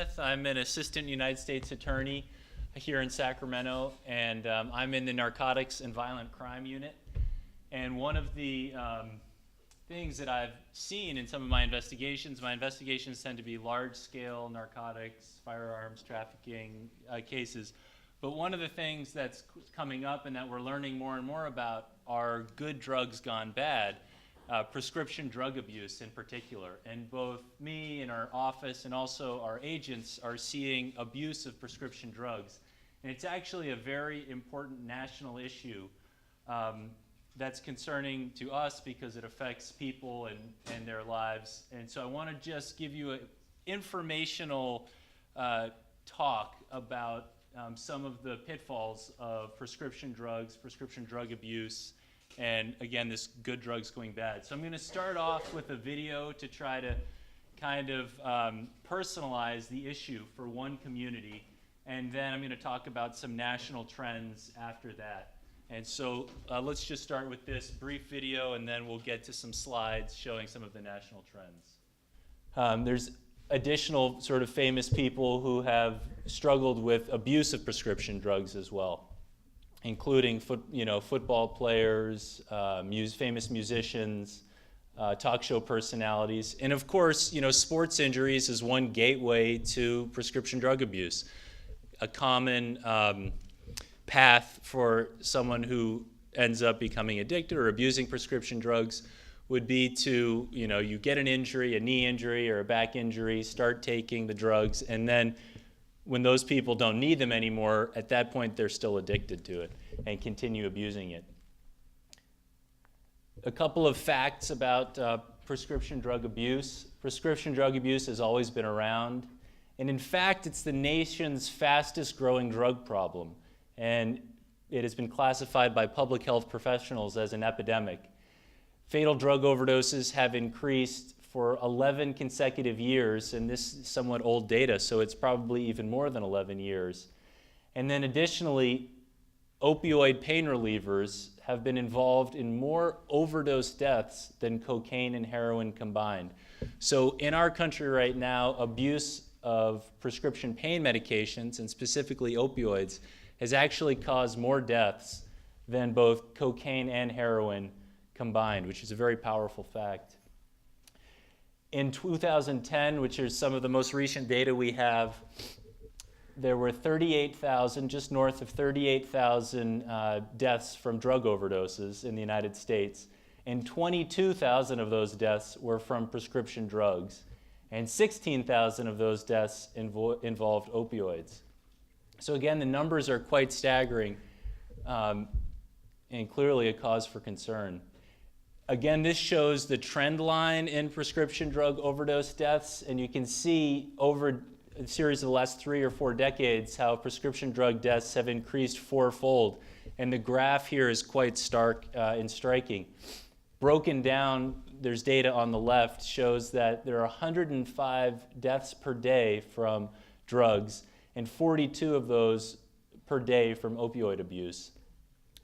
I'm an assistant United States attorney here in Sacramento, and I'm in the Narcotics and Violent Crime Unit. And one of the things that I've seen in some of my investigations tend to be large-scale narcotics, firearms trafficking cases. But one of the things that's coming up and that we're learning more and more about are good drugs gone bad. Prescription drug abuse in particular. And both me and our office and also our agents are seeing abuse of prescription drugs. And it's actually a very important national issue that's concerning to us because it affects people and their lives. And so I want to just give you an informational talk about some of the pitfalls of prescription drugs, prescription drug abuse, and again, this good drugs going bad. So I'm going to start off with a video to try to kind of personalize the issue for one community, and then I'm going to talk about some national trends after that. And so let's just start with this brief video, and then we'll get to some slides showing some of the national trends. There's additional sort of famous people who have struggled with abuse of prescription drugs as well, including football players, famous musicians, talk show personalities, and of course, sports injuries is one gateway to prescription drug abuse. A common path for someone who ends up becoming addicted or abusing prescription drugs would be to, you get an injury, a knee injury or a back injury, start taking the drugs, and then when those people don't need them anymore, at that point they're still addicted to it and continue abusing it. A couple of facts about prescription drug abuse. Prescription drug abuse has always been around, and in fact it's the nation's fastest growing drug problem, and it has been classified by public health professionals as an epidemic. Fatal drug overdoses have increased for 11 consecutive years, and this is somewhat old data, so it's probably even more than 11 years. And then additionally, opioid pain relievers have been involved in more overdose deaths than cocaine and heroin combined. So in our country right now, abuse of prescription pain medications, and specifically opioids, has actually caused more deaths than both cocaine and heroin combined, which is a very powerful fact. In 2010, which is some of the most recent data we have, there were 38,000, just north of 38,000 deaths from drug overdoses in the United States, and 22,000 of those deaths were from prescription drugs, and 16,000 of those deaths involved opioids. So again, the numbers are quite staggering and clearly a cause for concern. Again, this shows the trend line in prescription drug overdose deaths, and you can see over a series of the last 3 or 4 decades how prescription drug deaths have increased fourfold, and the graph here is quite stark and striking. Broken down, there's data on the left, shows that there are 105 deaths per day from drugs, and 42 of those per day from opioid abuse.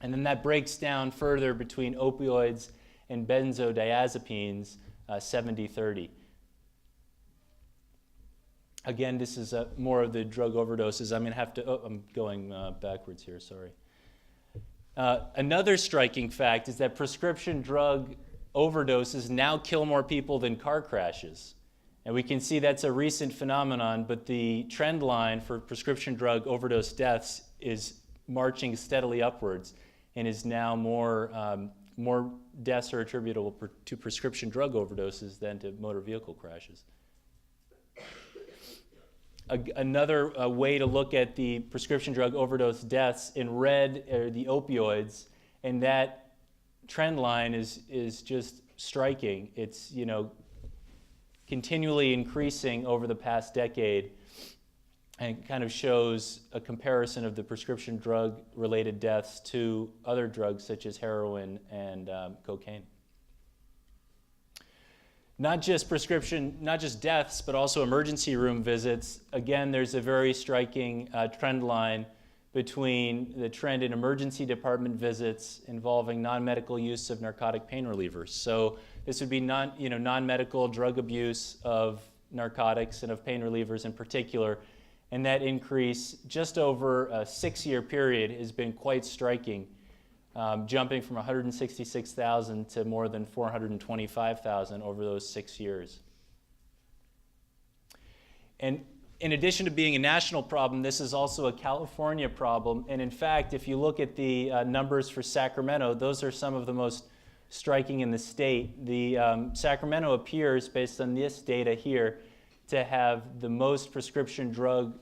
And then that breaks down further between opioids and benzodiazepines, 70-30. Again, this is more of the drug overdoses. I'm going to have to, I'm going backwards here, sorry. Another striking fact is that prescription drug overdoses now kill more people than car crashes. And we can see that's a recent phenomenon, but the trend line for prescription drug overdose deaths is marching steadily upwards and is now more deaths are attributable to prescription drug overdoses than to motor vehicle crashes. Another way to look at the prescription drug overdose deaths in red are the opioids, and that trend line is just striking. It's continually increasing over the past decade, and kind of shows a comparison of the prescription drug-related deaths to other drugs such as heroin and cocaine. Not just deaths, but also emergency room visits. Again, there's a very striking trend line between the trend in emergency department visits involving non-medical use of narcotic pain relievers. So this would be non-medical drug abuse of narcotics and of pain relievers in particular. And that increase just over a 6-year period has been quite striking, jumping from 166,000 to more than 425,000 over those 6 years. And in addition to being a national problem, this is also a California problem. And in fact, if you look at the numbers for Sacramento, those are some of the most striking in the state. The Sacramento appears, based on this data here, to have the most prescription drug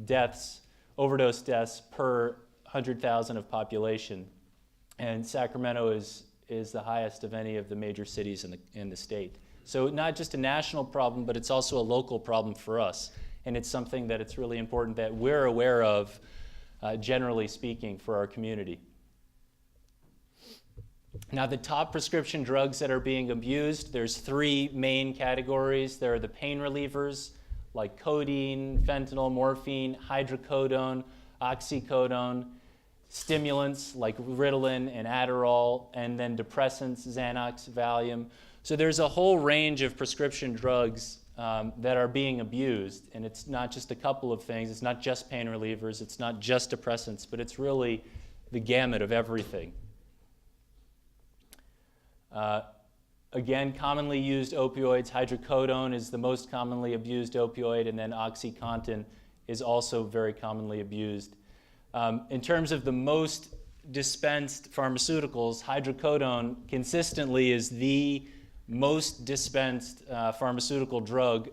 deaths, overdose deaths per 100,000 of population. And Sacramento is the highest of any of the major cities in the state. So not just a national problem, but it's also a local problem for us. And it's something that it's really important that we're aware of, generally speaking, for our community. Now, the top prescription drugs that are being abused, there's 3 main categories. There are the pain relievers, like codeine, fentanyl, morphine, hydrocodone, oxycodone, stimulants like Ritalin and Adderall, and then depressants, Xanax, Valium. So there's a whole range of prescription drugs that are being abused, and it's not just a couple of things. It's not just pain relievers, it's not just depressants, but it's really the gamut of everything. Again, commonly used opioids, hydrocodone is the most commonly abused opioid, and then OxyContin is also very commonly abused. In terms of the most dispensed pharmaceuticals, hydrocodone consistently is the most dispensed pharmaceutical drug,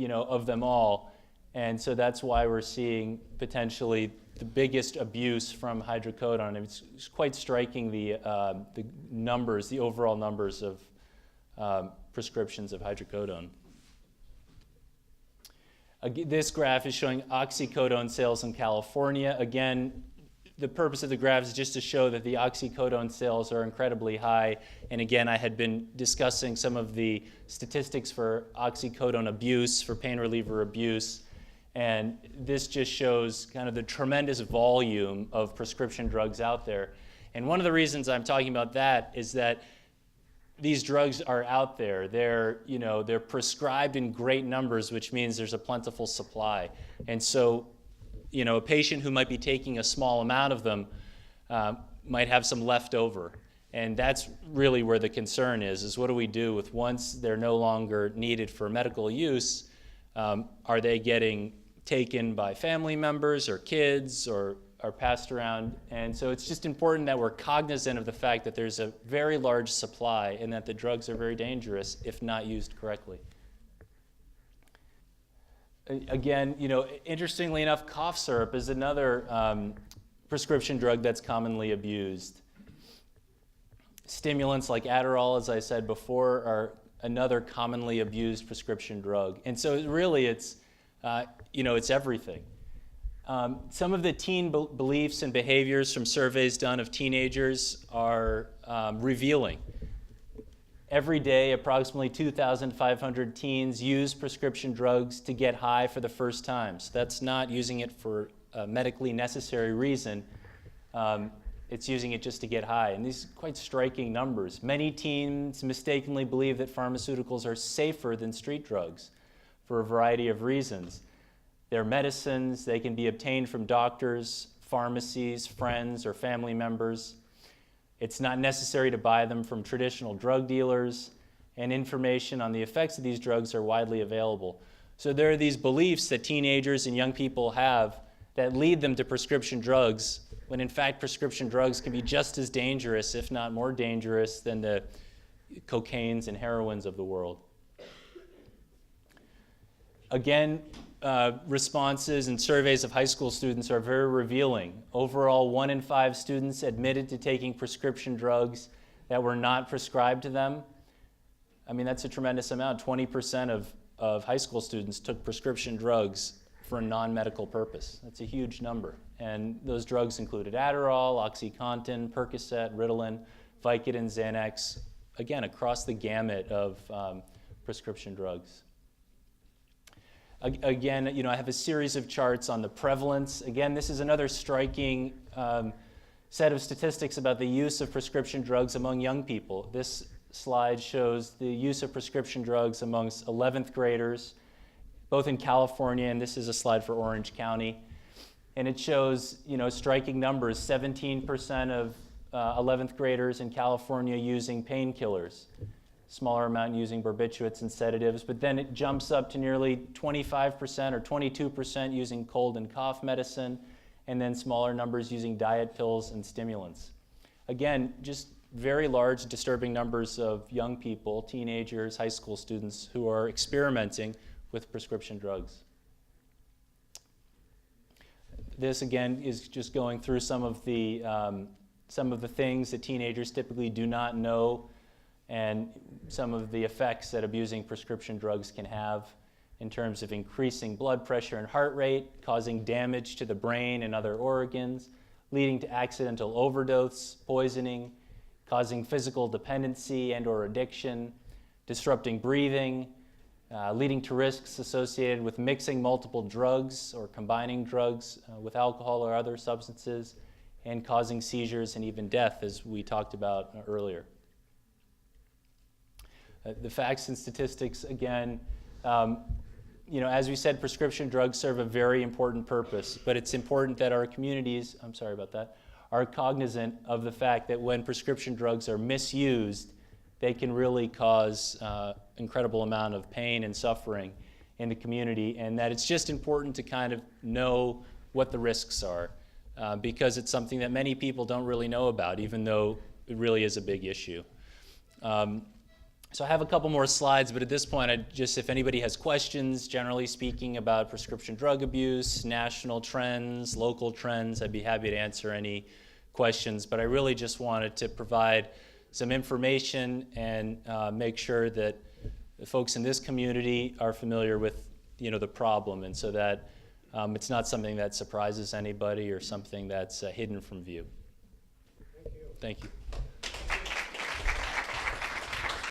of them all. And so that's why we're seeing potentially the biggest abuse from hydrocodone. It's quite striking, the numbers, the overall numbers of prescriptions of hydrocodone. This graph is showing oxycodone sales in California. Again, the purpose of the graph is just to show that the oxycodone sales are incredibly high. And again, I had been discussing some of the statistics for oxycodone abuse, for pain reliever abuse. And this just shows kind of the tremendous volume of prescription drugs out there. And one of the reasons I'm talking about that is that these drugs are out there. They're prescribed in great numbers, which means there's a plentiful supply. And so, a patient who might be taking a small amount of them might have some left over. And that's really where the concern is what do we do with once they're no longer needed for medical use? Are they getting taken by family members or kids or are passed around? And so it's just important that we're cognizant of the fact that there's a very large supply and that the drugs are very dangerous if not used correctly. Again, interestingly enough, cough syrup is another prescription drug that's commonly abused. Stimulants like Adderall, as I said before, are another commonly abused prescription drug. And so really it's everything. Some of the teen beliefs and behaviors from surveys done of teenagers are revealing. Every day, approximately 2,500 teens use prescription drugs to get high for the first time. So that's not using it for a medically necessary reason. It's using it just to get high. And these are quite striking numbers. Many teens mistakenly believe that pharmaceuticals are safer than street drugs for a variety of reasons. They're medicines. They can be obtained from doctors, pharmacies, friends, or family members. It's not necessary to buy them from traditional drug dealers, and information on the effects of these drugs are widely available. So there are these beliefs that teenagers and young people have that lead them to prescription drugs, when in fact prescription drugs can be just as dangerous, if not more dangerous, than the cocaines and heroines of the world. Again, responses and surveys of high school students are very revealing. Overall, 1 in 5 students admitted to taking prescription drugs that were not prescribed to them. I mean, that's a tremendous amount. 20% of high school students took prescription drugs for a non-medical purpose. That's a huge number. And those drugs included Adderall, OxyContin, Percocet, Ritalin, Vicodin, Xanax, again, across the gamut of prescription drugs. Again, I have a series of charts on the prevalence. Again, this is another striking set of statistics about the use of prescription drugs among young people. This slide shows the use of prescription drugs amongst 11th graders, both in California, and this is a slide for Orange County. And it shows, striking numbers, 17% of 11th graders in California using painkillers, smaller amount using barbiturates and sedatives, but then it jumps up to nearly 25% or 22% using cold and cough medicine, and then smaller numbers using diet pills and stimulants. Again, just very large, disturbing numbers of young people, teenagers, high school students who are experimenting with prescription drugs. This again is just going through some of the things that teenagers typically do not know, and some of the effects that abusing prescription drugs can have in terms of increasing blood pressure and heart rate, causing damage to the brain and other organs, leading to accidental overdose, poisoning, causing physical dependency and or addiction, disrupting breathing, leading to risks associated with mixing multiple drugs or combining drugs with alcohol or other substances, and causing seizures and even death, as we talked about earlier. The facts and statistics, again, as we said, prescription drugs serve a very important purpose, but it's important that our communities, are cognizant of the fact that when prescription drugs are misused, they can really cause incredible amount of pain and suffering in the community, and that it's just important to kind of know what the risks are, because it's something that many people don't really know about, even though it really is a big issue. So I have a couple more slides, but at this point, if anybody has questions, generally speaking, about prescription drug abuse, national trends, local trends, I'd be happy to answer any questions. But I really just wanted to provide some information and make sure that the folks in this community are familiar with, the problem, and so that it's not something that surprises anybody or something that's hidden from view. Thank you. Thank you.